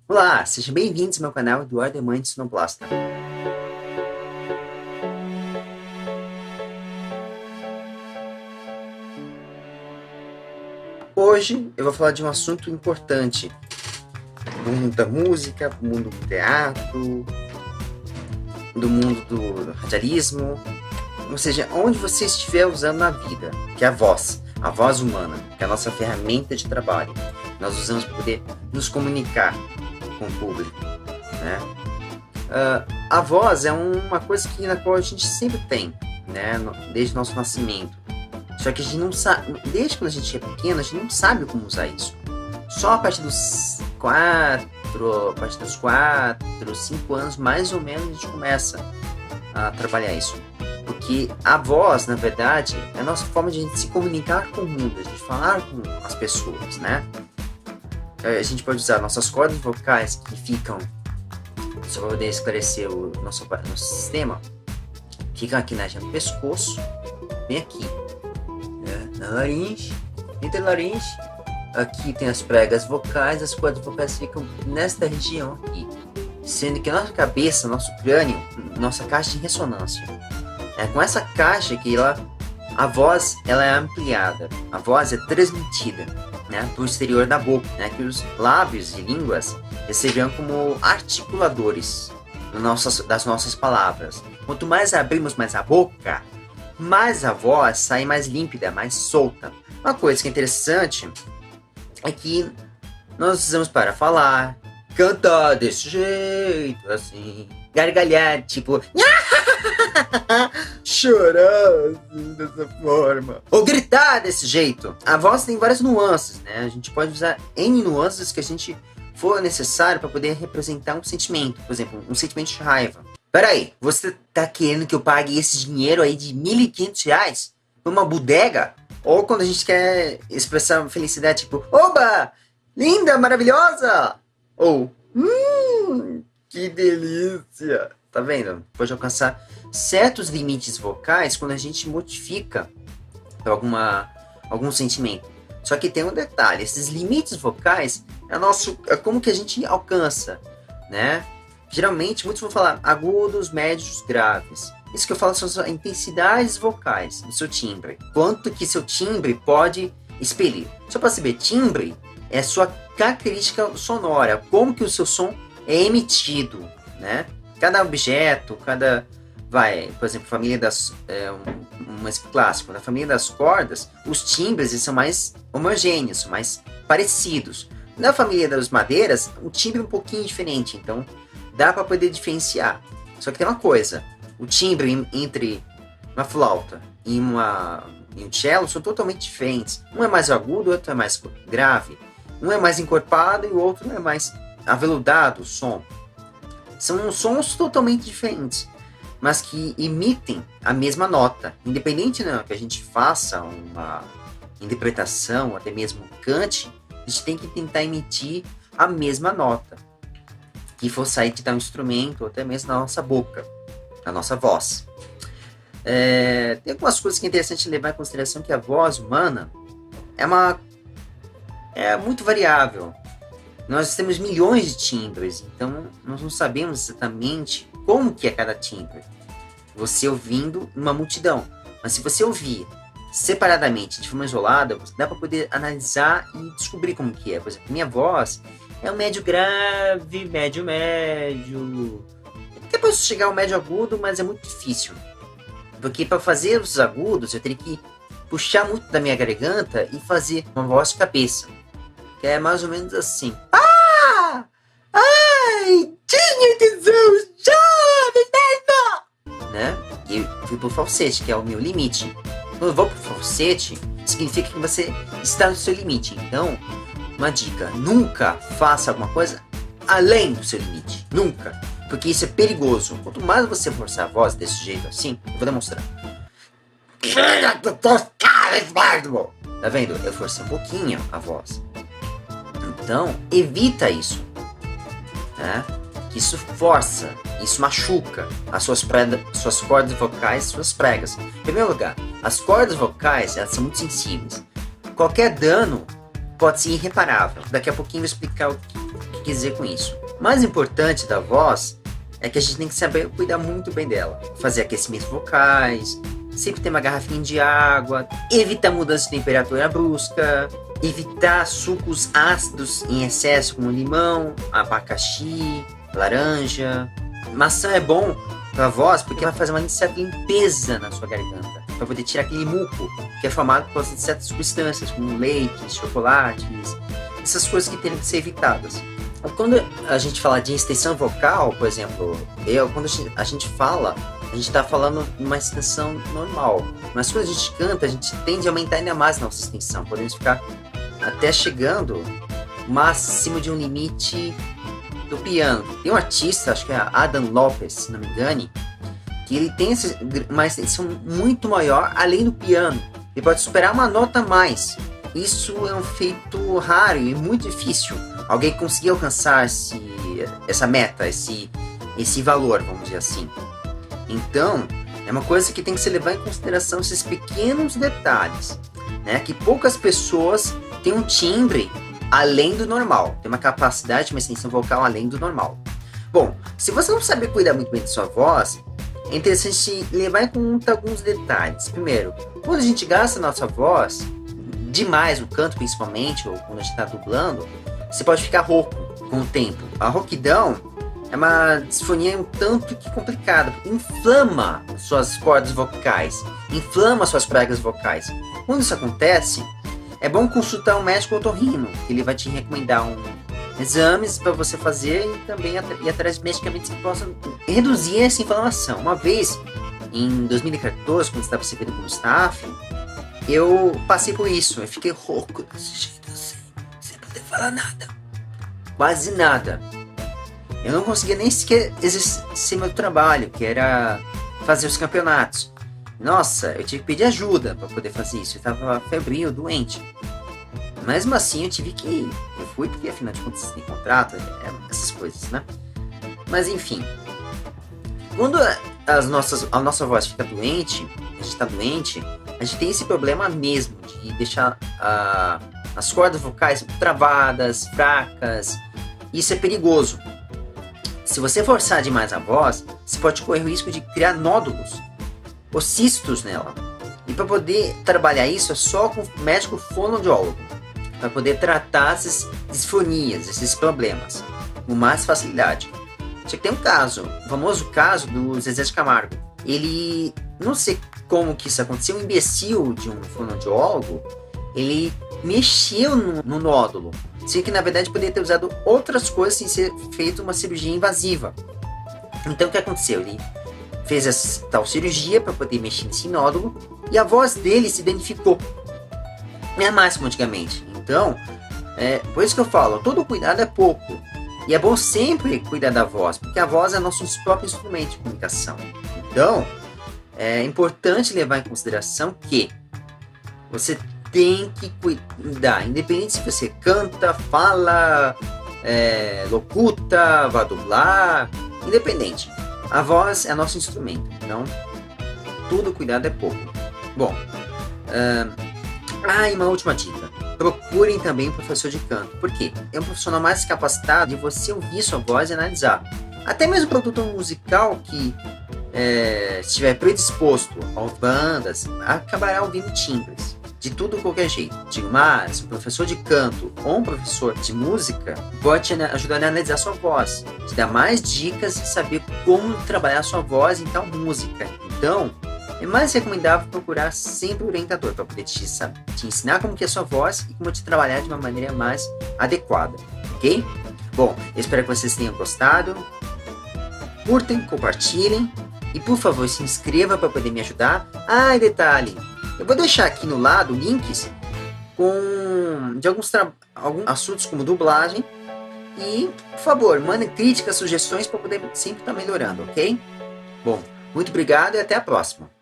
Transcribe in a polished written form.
Olá, sejam bem-vindos ao meu canal Eduardo Emantes Sonoplasta. Hoje eu vou falar de um assunto importante do mundo da música, do mundo do teatro, do mundo do radialismo, ou seja, onde você estiver usando na vida, que é a voz humana, que é a nossa ferramenta de trabalho. Nós usamos para poder nos comunicar com o público, né? A voz é uma coisa na qual a gente sempre tem, né? Desde o nosso nascimento. Só que a gente não sabe, desde quando a gente é pequeno, a gente não sabe como usar isso. Só a partir dos 5 anos, mais ou menos, a gente começa a trabalhar isso. Porque a voz, na verdade, é a nossa forma de a gente se comunicar com o mundo, de falar com as pessoas, né? A gente pode usar nossas cordas vocais que ficam, só para poder esclarecer o nosso sistema, ficam aqui na região do pescoço, bem aqui, né? Na laringe, entre a laringe, aqui tem as pregas vocais, as cordas vocais ficam nesta região aqui, sendo que a nossa cabeça, nosso crânio, nossa caixa de ressonância, é com essa caixa que a voz ela é ampliada, a voz é transmitida, né, para o exterior da boca, né, que os lábios e línguas servirão como articuladores das nossas palavras. Quanto mais abrimos mais a boca, mais a voz sai mais límpida, mais solta. Uma coisa que é interessante é que nós usamos para falar, cantar desse jeito, assim, gargalhar, tipo, chorar assim, dessa forma, ou gritar desse jeito. A voz tem várias nuances, né? A gente pode usar N nuances que a gente for necessário para poder representar um sentimento. Por exemplo, um sentimento de raiva. Peraí, você tá querendo que eu pague esse dinheiro aí de R$ 1.500 por uma bodega? Ou quando a gente quer expressar felicidade, tipo, oba, linda, maravilhosa! Ou, que delícia! Tá vendo? Pode alcançar certos limites vocais quando a gente modifica algum sentimento. Só que tem um detalhe, esses limites vocais é como que a gente alcança, né? Geralmente, muitos vão falar agudos, médios, graves. Isso que eu falo são as intensidades vocais do seu timbre. Quanto que seu timbre pode expelir. Só para saber, timbre é sua característica sonora, como que o seu som é emitido, né? Cada objeto, por exemplo, família um exemplo clássico, na família das cordas, os timbres eles são mais homogêneos, são mais parecidos. Na família das madeiras, o timbre é um pouquinho diferente, então dá para poder diferenciar. Só que tem uma coisa, o timbre entre uma flauta e um cello são totalmente diferentes. Um é mais agudo, o outro é mais grave. Um é mais encorpado e o outro é mais aveludado, o som. São sons totalmente diferentes, mas que emitem a mesma nota. Independente que a gente faça uma interpretação, até mesmo cante, a gente tem que tentar emitir a mesma nota, que for sair de um instrumento, ou até mesmo na nossa boca, na nossa voz. Tem algumas coisas que é interessante levar em consideração, que a voz humana é muito variável. Nós temos milhões de timbres, então nós não sabemos exatamente como que é cada timbre. Você ouvindo uma multidão, mas se você ouvir separadamente, de forma isolada, dá para poder analisar e descobrir como que é. Por exemplo, minha voz é um médio grave, médio. Até posso chegar ao médio agudo, mas é muito difícil. Porque para fazer os agudos, eu teria que puxar muito da minha garganta e fazer uma voz de cabeça. Que é mais ou menos assim. Ai, tinha tesão, jovem, né? E fui pro falsete, que é o meu limite. Quando eu vou pro falsete, significa que você está no seu limite. Então, uma dica, nunca faça alguma coisa além do seu limite. Nunca. Porque isso é perigoso. Quanto mais você forçar a voz desse jeito assim, eu vou demonstrar. Tá vendo? Eu forcei um pouquinho a voz. Então, evita isso, né? Que isso força, isso machuca as suas cordas vocais, suas pregas. Em primeiro lugar, as cordas vocais, elas são muito sensíveis. Qualquer dano pode ser irreparável. Daqui a pouquinho eu vou explicar o quis dizer com isso? O mais importante da voz é que a gente tem que saber cuidar muito bem dela. Fazer aquecimentos vocais, sempre ter uma garrafinha de água, evitar mudança de temperatura brusca, evitar sucos ácidos em excesso, como limão, abacaxi, laranja. Maçã é bom para a voz porque vai fazer uma certa limpeza na sua garganta, para poder tirar aquele muco que é formado por causa de certas substâncias, como leites, chocolates, essas coisas que têm que ser evitadas. Quando a gente fala de extensão vocal, por exemplo, quando a gente fala, a gente está falando uma extensão normal. Mas quando a gente canta, a gente tende a aumentar ainda mais a nossa extensão. Podemos ficar até chegando máximo de um limite do piano. Tem um artista, acho que é Adam Lopez, se não me engane, que ele tem uma extensão muito maior além do piano. Ele pode superar uma nota a mais. Isso é um feito raro e muito difícil. Alguém conseguir alcançar essa meta, esse valor, vamos dizer assim. Então, é uma coisa que tem que se levar em consideração esses pequenos detalhes, né? Que poucas pessoas têm um timbre além do normal, tem uma capacidade, uma extensão vocal além do normal. Bom, se você não sabe cuidar muito bem de sua voz, é interessante levar em conta alguns detalhes. Primeiro, quando a gente gasta a nossa voz, demais no canto principalmente, ou quando a gente está dublando, você pode ficar rouco com o tempo. A rouquidão é uma disfonia um tanto que complicada, porque inflama suas cordas vocais, inflama suas pregas vocais. Quando isso acontece, é bom consultar um médico otorrino, que ele vai te recomendar exames para você fazer e também ir atrás de medicamentos que possam reduzir essa inflamação. Uma vez, em 2014, quando estava servindo como staff, eu passei por isso. Eu fiquei rouco desse jeito assim, sem poder falar nada. Quase nada. Eu não conseguia nem sequer exercer meu trabalho, que era fazer os campeonatos. Nossa, eu tive que pedir ajuda para poder fazer isso. Eu estava febril, doente. Mesmo assim, eu fui porque afinal de contas tem contrato, essas coisas, né? Mas enfim, quando a nossa voz fica doente, a gente está doente, a gente tem esse problema mesmo de deixar as cordas vocais travadas, fracas. Isso é perigoso. Se você forçar demais a voz, você pode correr o risco de criar nódulos ou cistos nela. E para poder trabalhar isso é só com o médico fonoaudiólogo, para poder tratar essas disfonias, esses problemas com mais facilidade. Só que tem um caso, o famoso caso do Zezé de Camargo. Ele, não sei como que isso aconteceu, um imbecil de um fonoaudiólogo, ele mexeu no nódulo, sendo que na verdade poderia ter usado outras coisas sem ser feito uma cirurgia invasiva. Então o que aconteceu? Ele fez essa tal cirurgia para poder mexer nesse nódulo e a voz dele se danificou. Não é mais como antigamente. Então, por isso que eu falo, todo cuidado é pouco. E é bom sempre cuidar da voz, porque a voz é nosso próprio instrumento de comunicação. Então, é importante levar em consideração que você tem que cuidar, independente se você canta, fala, locuta, vai dublar, independente. A voz é nosso instrumento, então todo cuidado é pouco. Bom, e uma última dica. Procurem também um professor de canto. Por quê? É um profissional mais capacitado de você ouvir sua voz e analisar. Até mesmo o produtor musical que estiver predisposto a bandas, acabará ouvindo timbres. De tudo qualquer jeito. Digo mais, um professor de canto ou um professor de música pode te ajudar a analisar sua voz, te dar mais dicas e saber como trabalhar sua voz em tal música. Então, é mais recomendável procurar sempre o orientador para poder te ensinar como que é a sua voz e como te trabalhar de uma maneira mais adequada, ok? Bom, eu espero que vocês tenham gostado. Curtem, compartilhem e por favor se inscreva para poder me ajudar. E detalhe, eu vou deixar aqui no lado links de alguns assuntos como dublagem e, por favor, mandem críticas, sugestões para poder sempre estar melhorando, ok? Bom, muito obrigado e até a próxima.